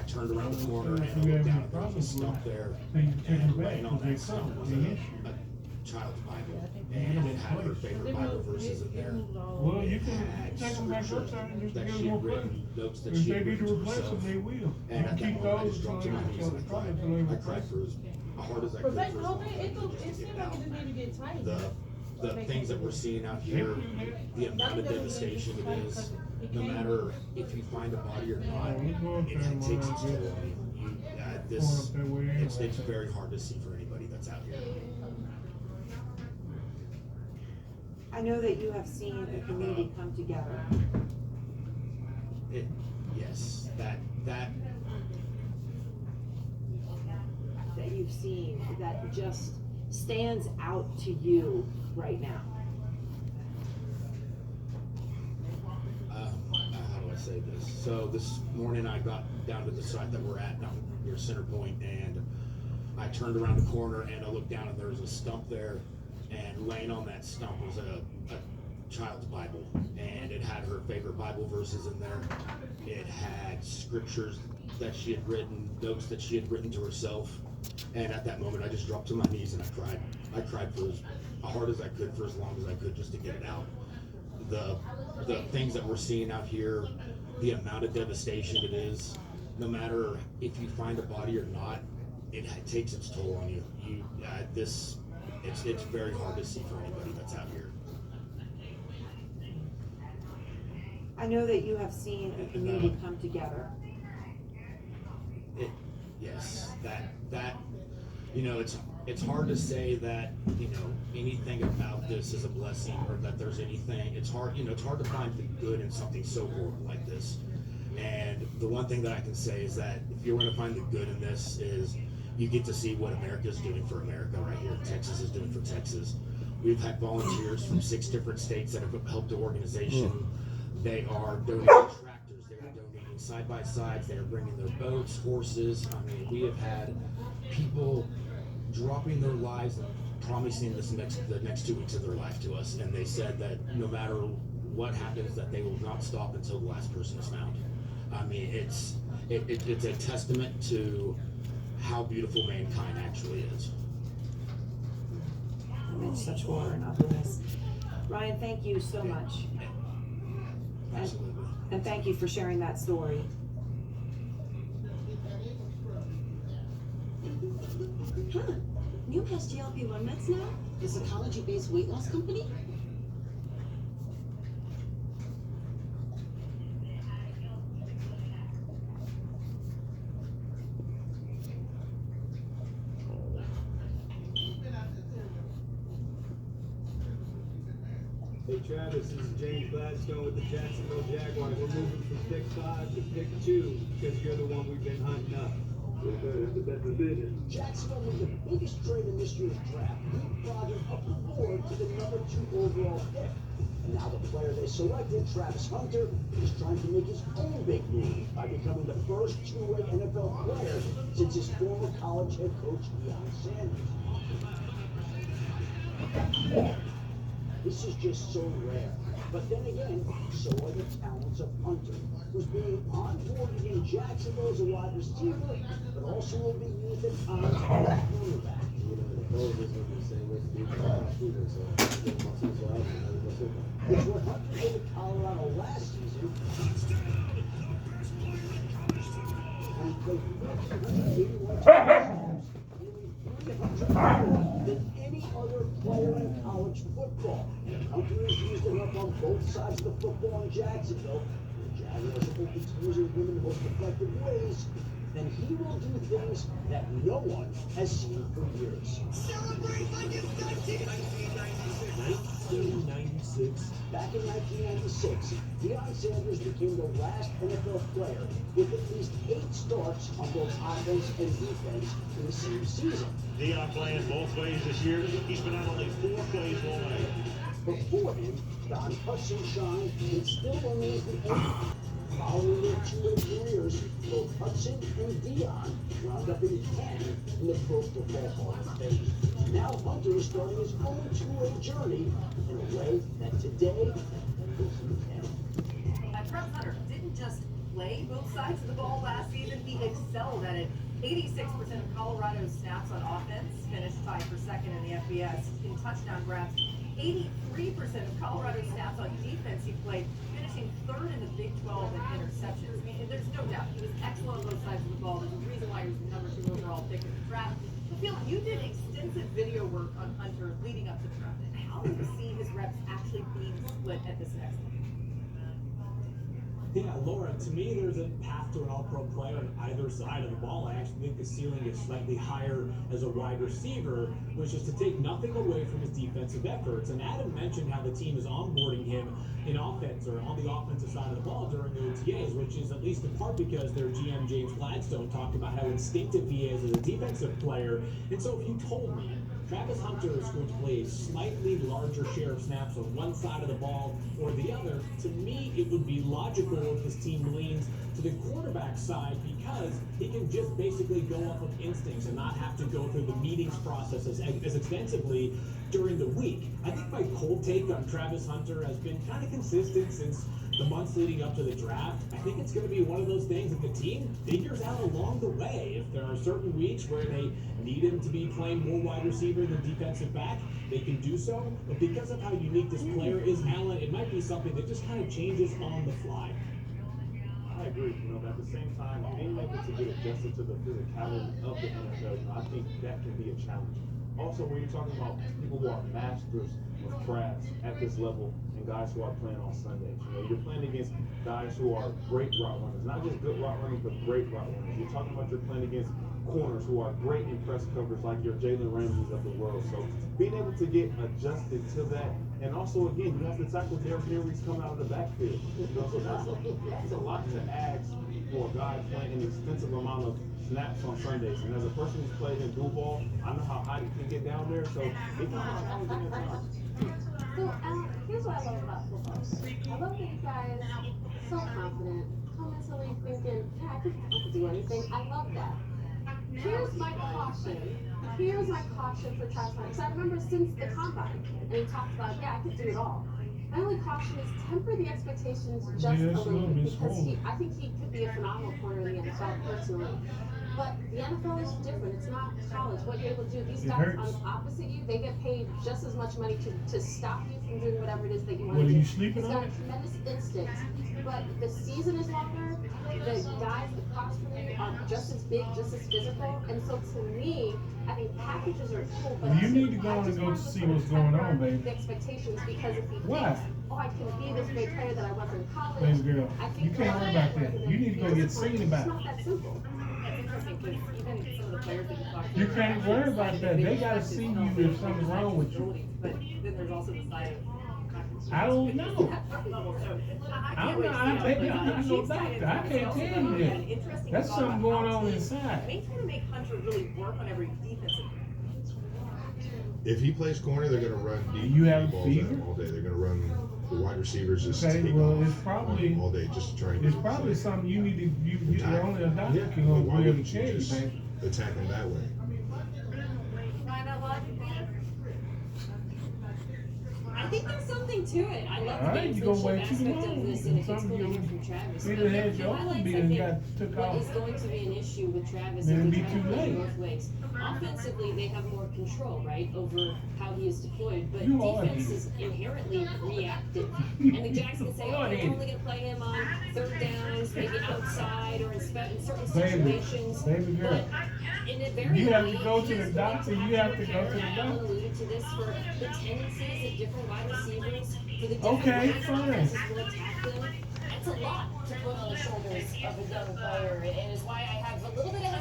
turned around the corner and I looked down and there was a stump there, and laying on that stump was a child's Bible, and it had her favorite Bible verses in there. Well, you can take them back upside and just that give she them had more credit. written, notes that If she they had need to written to replace them, herself. they will. And at that Keep moment, I those just dropped to my knees and I cried for as hard as I could. But for as the long whole thing, as I it could just to seems get it like out. it just need to get tight. The things that we're seeing out here, the amount of devastation it is, no matter if you find a body or not, it takes its toll on you. It's very hard to see for anybody that's out here. I know that you have seen the community come together. Yes, that You've seen that just stands out to you right now. How do I say this? So this morning I got down to the site that we're at down near Center Point, and I turned around the corner and I looked down and there was a stump there, and laying on that stump was a child's Bible, and it had her favorite Bible verses in there. It had scriptures that she had written, notes that she had written to herself, and at that moment I just dropped to my knees and I cried. I cried for as hard as I could, for as long as I could, just to get it out. The things that we're seeing out here, the amount of devastation it is, no matter if you find a body or not, it takes its toll on you. It's very hard to see for anybody that's out here. I know that you have seen the community come together. Yes, that it's hard to say that anything about this is a blessing or that there's anything. It's hard to find the good in something so horrible like this. And the one thing that I can say is that if you're going to find the good in this, is you get to see what America is doing for America right here. Texas is doing for Texas. We've had volunteers from 6 different states that have helped the organization. They are donating tractors, they are donating side-by-sides, they are bringing their boats, horses. I mean, we have had people dropping their lives and promising the next 2 weeks of their life to us, and they said that no matter what happens, that they will not stop until the last person is found. I mean, it's a testament to how beautiful mankind actually is. It's such horror and ugliness. Ryan, thank you so much. Absolutely. And thank you for sharing that story. Huh. New has GLP-1 meds now? The psychology-based weight loss company? Hey Travis, this is James Gladstone with the Jacksonville Jaguars. We're moving from pick 5 to pick 2 because you're the one we've been hunting up. That's the best decision. Jacksonville was the biggest trade in this year's draft, leapfrogging up the board to the number 2 overall pick. And now the player they selected, Travis Hunter, is trying to make his own big move by becoming the first two-way NFL player since his former college head coach, Deion Sanders. This is just so rare. But then again, so are the talents of Hunter, who's being onboarded in Jacksonville as a wide receiver, but also will be used at times as a cornerback. Which when Hunter came to Colorado last season, and he played 181 times, nearly 300 more than any other player in college football. Hunter is used enough on both sides of the football in Jacksonville. The Jaguars are open to using him in the most effective ways. Then he will do things that no one has seen for years. Celebrate like it's 1996. Back in 1996, Deion Sanders became the last NFL player with at least 8 starts on both offense and defense in the same season. Deion playing both ways this year. He's been on only 4 plays all night. Before him, Don Hudson shined and still remains the eighth. Following their two-way careers, both Hudson and Deion wound up in 10 in the Pro Football Hall of Fame. Now Hunter is starting his own two-way journey in a way that today will suit him. Trump Hunter didn't just play both sides of the ball last season. He excelled at it. 86% of Colorado's snaps on offense, finished tied for second in the FBS in touchdown grabs. 83% of Colorado's snaps on defense he played, finishing third in the Big 12 in interceptions. I mean, there's no doubt he was excellent on both sides of the ball. There's a reason why he was the number 2 overall pick in the draft. But Phil, you did extensive video work on Hunter leading up to the draft. How do you see his reps actually being split at this next level? Yeah, Laura, to me, there's a path to an all-pro player on either side of the ball. I actually think the ceiling is slightly higher as a wide receiver, which is to take nothing away from his defensive efforts. And Adam mentioned how the team is onboarding him in offense or on the offensive side of the ball during the OTAs, which is at least in part because their GM, James Gladstone, talked about how instinctive he is as a defensive player. And so if you told me Travis Hunter is going to play a slightly larger share of snaps on one side of the ball or the other, to me it would be logical if his team leans to the quarterback side because he can just basically go off of instincts and not have to go through the meetings process as extensively during the week. I think my cold take on Travis Hunter has been kind of consistent since the months leading up to the draft. I think it's going to be one of those things that the team figures out along the way. If there are certain weeks where they need him to be playing more wide receiver than defensive back, they can do so. But because of how unique this player is, Alan, it might be something that just kind of changes on the fly. I agree. But at the same time, being able to get adjusted to the physicality of the NFL, I think that can be a challenge. Also, when you're talking about people who are masters of crafts at this level and guys who are playing on Sundays, you're playing against guys who are great route runners, not just good route runners, but great route runners. You're talking about you're playing against corners who are great in press coverage like your Jalen Ramseys of the world. So being able to get adjusted to that, and also again, you have to tackle Derrick Henry's coming out of the backfield. So that's a lot to ask for a guy playing an extensive amount of snaps on Sundays. And as a person who's played in blue ball, I know how hot it can get down there. So it can be challenging at times. So here's what I love about football. I love that you guys so confident, so mentally thinking, yeah, I can do anything. I love that. Here's my caution for Travis Hunter. Because I remember since the combine, and he talked about, yeah, I could do it all. My only caution is temper the expectations just a little bit, because I think he could be a phenomenal corner in the NFL personally. But the NFL is different. It's not college. What you're able to do, these guys on opposite you, they get paid just as much money to stop you from doing whatever it is that you want to do. He's got a tremendous instinct. But the season is longer. The guys across from you are just as big, just as physical. And so to me, I think packages are cool. But you need to go and go see what's going on, baby. The expectations, because if he Why? thinks, oh, I can be this great player that I was in college. Baby girl, I think you can't worry about that. You need to go get seen about it. It's not that simple. That's interesting because even some of the players that you talked to. You can't worry about that. They gotta see you if something's wrong with you. But then there's also the side of I don't know. I'm not no doctor. I can't tell you that. That's something going on inside. They try to make Hunter really work on every defensive. If he plays corner, they're going to run deep. You have balls fever? at him all day. They're going to run the wide receivers just Okay, take well, off it's probably all day just to try and it's probably something you need to. You only a doctor can go why really wouldn't you tell you, just baby. attack him that way? Find out logic. I think there's something to it. I love All right, the you gonna gamesmanship wait too aspect long. of this, and if it's Something going to you- come from Travis. you But done had the your own highlights, beat I and think, got took what off. is going to be an issue with Travis Then is it'd he be tries to too play late. both ways. Offensively, they have more control, right, over how he is deployed, but You are defense you. is inherently reactive. And the Jacks can say, You are okay, you. we're only going to play him on third downs, maybe outside, or in certain Baby, situations. baby girl. But invariably, You have to go to he the is doctor, going you have to be go to the prepared. Alan doctor. alluded to this for the tendencies of different wide receivers, for the different Okay, ways fine. offenses will attack them. That's a lot to put on the shoulders of a young player, and is why I have a little bit of